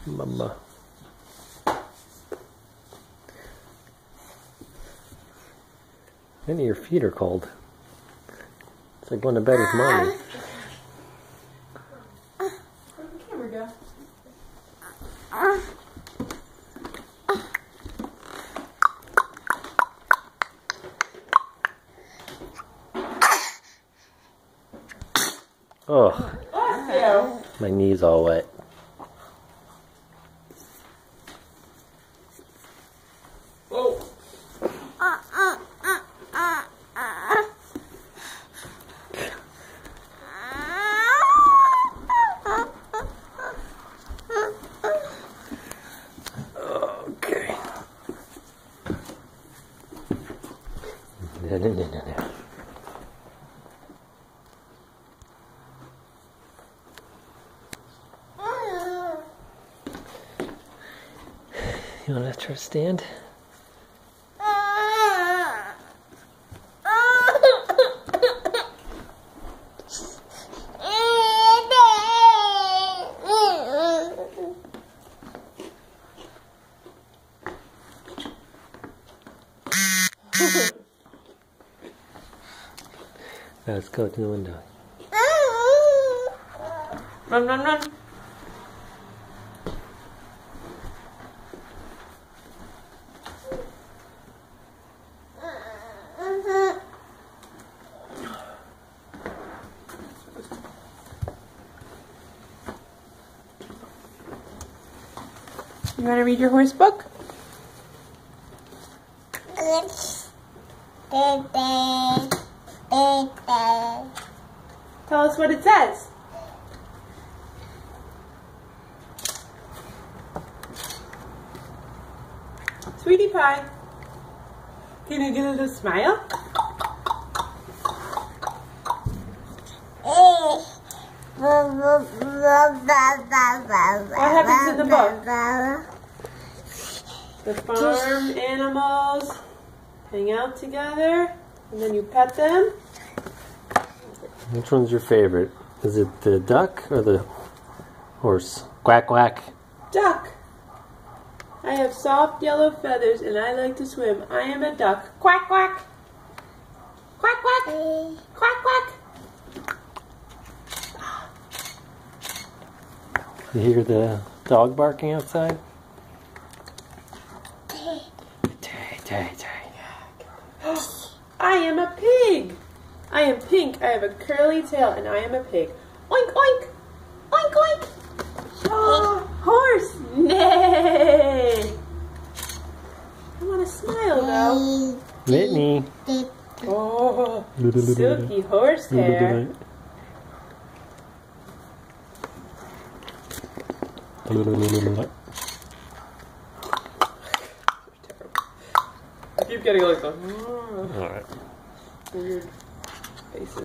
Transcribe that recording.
Mama. Any of your feet are cold. It's like going to bed with mommy. Where'd the camera go? Oh, Bless you. my knee's all wet. Whoa. Okay. No. You want to try to stand? Let's go to the window. Run, run, run. You want to read your horse book? Tell us what it says. Sweetie pie. Can you give us a smile? What happens in the book? The farm animals hang out together and then you pet them. Which one's your favorite? Is it the duck or the horse? Quack, quack. Duck. I have soft yellow feathers and I like to swim. I am a duck. Quack, quack. Quack, quack. Quack, quack. You hear the dog barking outside? Tay. I am a pig. I am pink. I have a curly tail and I am a pig. Oink, oink. Oink, oink. Oh, horse. Nay. I want to smile though. Whitney. Oh, silky horse hair. I keep getting like the Alright. weird faces.